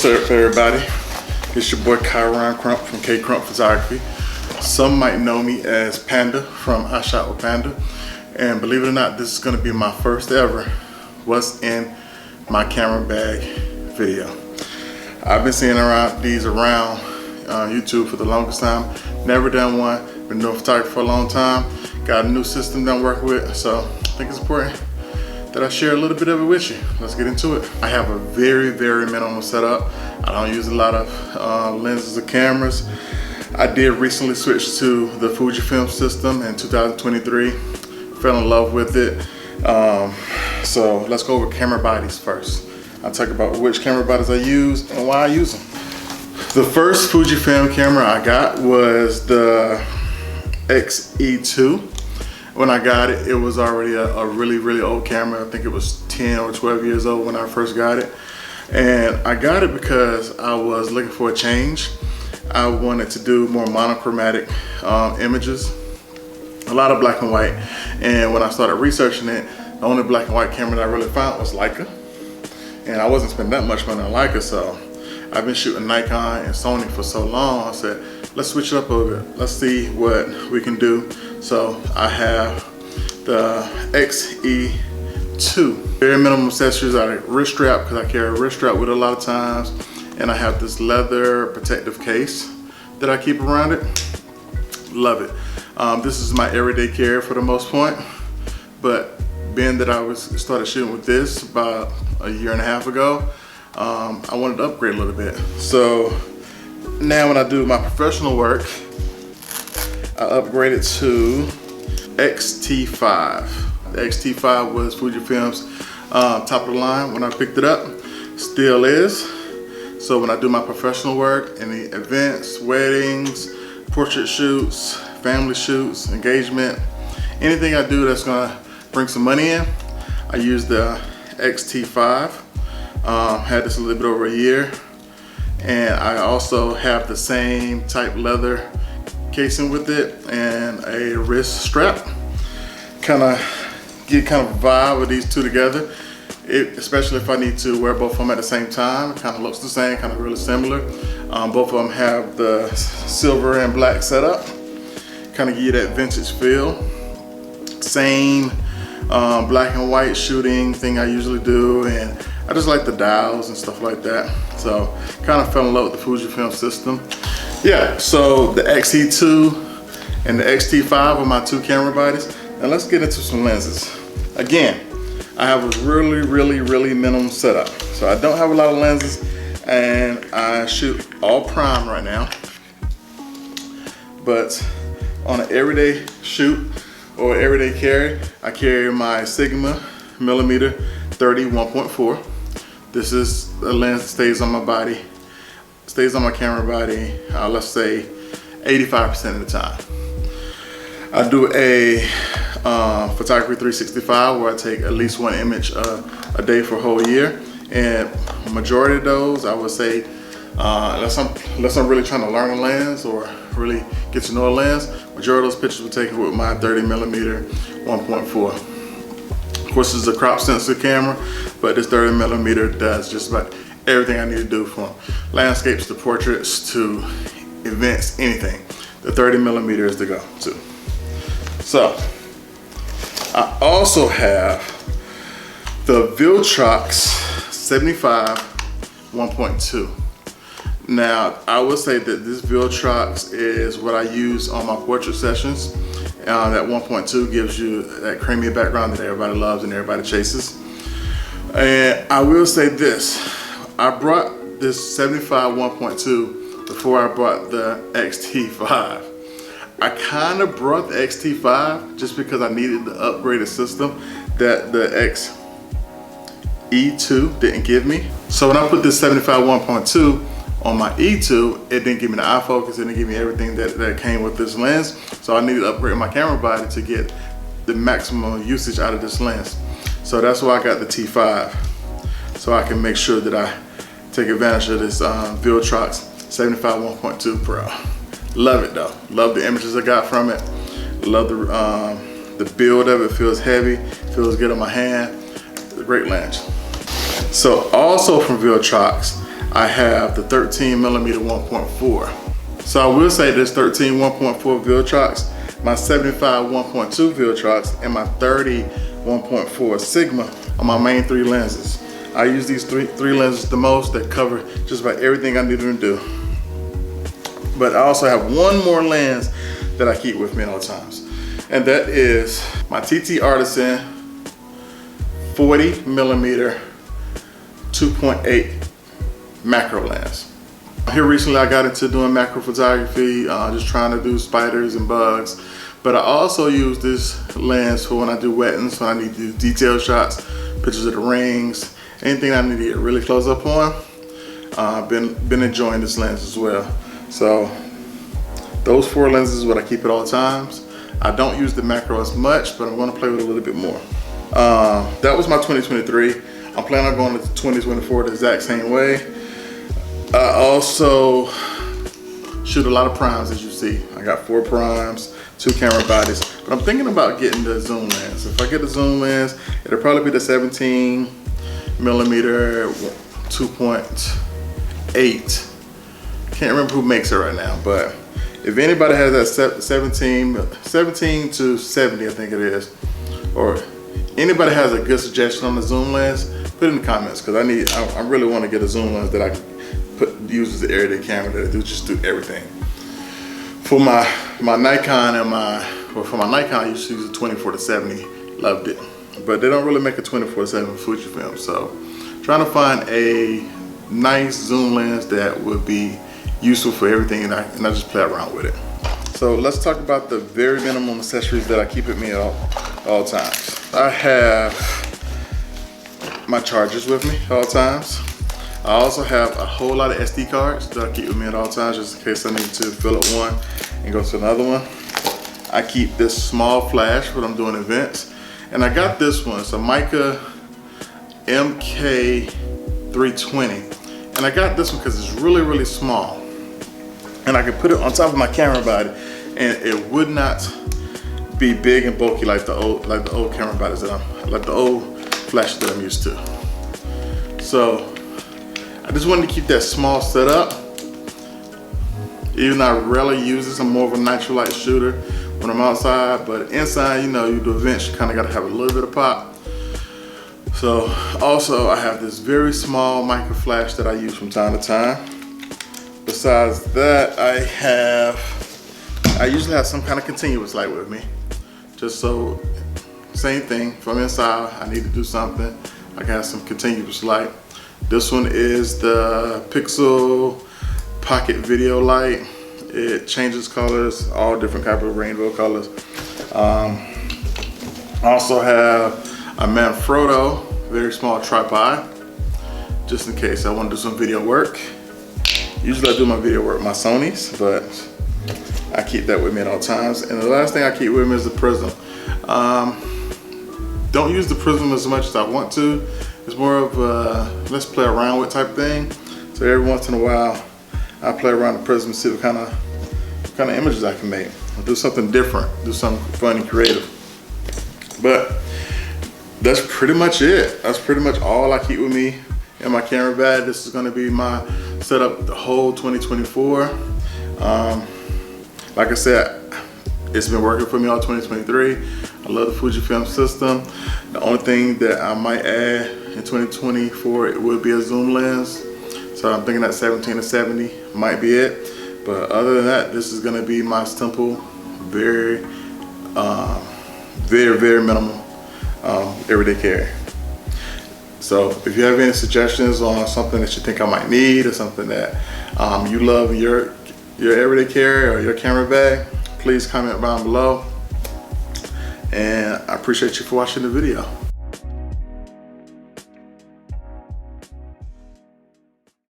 What's up, everybody? It's your boy Kyron Crump from K Crump Photography. Some might know me as Panda from I Shot with Panda. And believe it or not, this is gonna be my first ever what's in my camera bag video. I've been seeing these around YouTube for the longest time. Never done one, been doing photography for a long time. Got a new system that I'm working with, so I think it's important that I share a little bit of it with you. Let's get into it. I have a very minimal setup. I don't use a lot of lenses or cameras. I did recently switch to the Fujifilm system in 2023. Fell in love with it. So let's go over camera bodies first. I'll talk about which camera bodies I use and why I use them. The first Fujifilm camera I got was the XE2. When I got it, it was already a really old camera. I think it was 10 or 12 years old when I first got it. And I got it because I was looking for a change. I wanted to do more monochromatic images, a lot of black and white. And when I started researching it, the only black and white camera that I really found was Leica. And I wasn't spending that much money on Leica, so I've been shooting Nikon and Sony for so long. I said, let's switch it up a little bit. Let's see what we can do. So I have the XE2. Very minimum accessories. I have a wrist strap because I carry a wrist strap with it a lot of times. And I have this leather protective case that I keep around it. Love it. This is my everyday carry for the most part. But being that I started shooting with this about a year and a half ago, I wanted to upgrade a little bit. So now when I do my professional work, I upgraded to XT5. The XT5 was Fujifilm's top of the line when I picked it up, still is. So when I do my professional work, any events, weddings, portrait shoots, family shoots, engagement, anything I do that's gonna bring some money in, I use the XT5. Had this a little bit over a year. And I also have the same type leather casing with it and a wrist strap. Kind of get a vibe with these two together. Especially if I need to wear both of them at the same time. It kind of looks the same, kind of really similar. Both of them have the silver and black setup. Kind of give you that vintage feel. Same black and white shooting thing I usually do, and I just like the dials and stuff like that. So kind of fell in love with the Fujifilm system. Yeah, so the XE2 and the XT5 are my two camera bodies. And let's get into some lenses. Again, I have a really minimum setup. So I don't have a lot of lenses, and I shoot all prime right now. But on an everyday shoot or everyday carry, I carry my Sigma millimeter 30 1.4. This is a lens that stays on my body, stays on my camera body, let's say 85% of the time. I do a photography 365 where I take at least one image a day for a whole year. And majority of those, I would say, unless I'm really trying to learn a lens or really get to know a lens, majority of those pictures were taken with my 30 millimeter 1.4. Of course, this is a crop sensor camera, but this 30 millimeter does just about everything I need to do, from landscapes to portraits to events, anything. The 30 millimeter is the go-to. So, I also have the Viltrox 75 1.2. Now, I would say that this Viltrox is what I use on my portrait sessions. That 1.2 gives you that creamy background that everybody loves and everybody chases. And I will say this, I brought this 75 1.2 before I brought the XT5. I kind of brought the XT5 just because I needed the upgraded system that the XE2 didn't give me. So when I put this 75 1.2 on my E2, it didn't give me the eye focus, it didn't give me everything that came with this lens. So I needed to upgrade my camera body to get the maximum usage out of this lens. So that's why I got the T5. So I can make sure that I take advantage of this Viltrox 75 1.2 Pro. Love it though. Love the images I got from it. Love the build of it. Feels heavy, feels good on my hand. It's a great lens. So also from Viltrox, I have the 13mm 1.4. So I will say this 13 1.4 Viltrox, my 75 1.2 Viltrox, and my 30 1.4 Sigma are my main 3 lenses. I use these three lenses the most that cover just about everything I need them to do. But I also have one more lens that I keep with me at all times, and that is my TT Artisan 40mm 2.8 macro lens. Here recently I got into doing macro photography, just trying to do spiders and bugs. But I also use this lens for when I do weddings, when I need to do detail shots, pictures of the rings, anything I need to get really close up on. I've been enjoying this lens as well. So those 4 lenses is what I keep at all times. I don't use the macro as much, but I'm going to play with it a little bit more. That was my 2023. I'm planning on going to 2024 the exact same way. I also shoot a lot of primes, as you see. I got 4 primes, 2 camera bodies, but I'm thinking about getting the zoom lens. If I get the zoom lens, it'll probably be the 17mm 2.8. Can't remember who makes it right now, but if anybody has that 17 to 70, I think it is, or anybody has a good suggestion on the zoom lens, put it in the comments, because I really want to get a zoom lens that I can use as the everyday camera that just do everything. For my Nikon for my Nikon I used to use a 24 to 70, loved it, but they don't really make a 24 to 7 Fujifilm. So trying to find a nice zoom lens that would be useful for everything, and I just play around with it. So let's talk about the very minimum accessories that I keep with me at all times. I have my chargers with me at all times. I also have a whole lot of SD cards that I keep with me at all times, just in case I need to fill up one and go to another one. I keep this small flash when I'm doing events, and I got this one. It's a Mica MK320, and I got this one because it's really, really small, and I can put it on top of my camera body, and it would not be big and bulky like the old camera bodies like the old flashes that I'm used to. So I just wanted to keep that small setup. Even though I rarely use this, I'm more of a natural light shooter when I'm outside, but inside, you know, you do events, you kind of got to have a little bit of pop. So also I have this very small micro flash that I use from time to time. Besides that, I usually have some kind of continuous light with me, just so, same thing, if I'm inside, I need to do something, I can have some continuous light. This one is the Pixel Pocket Video Light. It changes colors, all different type of rainbow colors. I also have a Manfrotto, very small tripod, just in case I want to do some video work. Usually I do my video work with my Sonys, but I keep that with me at all times. And the last thing I keep with me is the Prism. Don't use the Prism as much as I want to. It's more of a let's play around with type thing. So every once in a while, I play around the Prism and see what kind of images I can make. I'll do something different, do something fun and creative. But that's pretty much it. That's pretty much all I keep with me in my camera bag. This is gonna be my setup the whole 2024. Like I said, it's been working for me all 2023. I love the Fujifilm system. The only thing that I might add in 2024, it would be a zoom lens. So I'm thinking that 17 to 70 might be it. But other than that, this is gonna be my simple, very minimal everyday carry. So if you have any suggestions on something that you think I might need, or something that you love in your everyday carry or your camera bag, please comment down below. And I appreciate you for watching the video.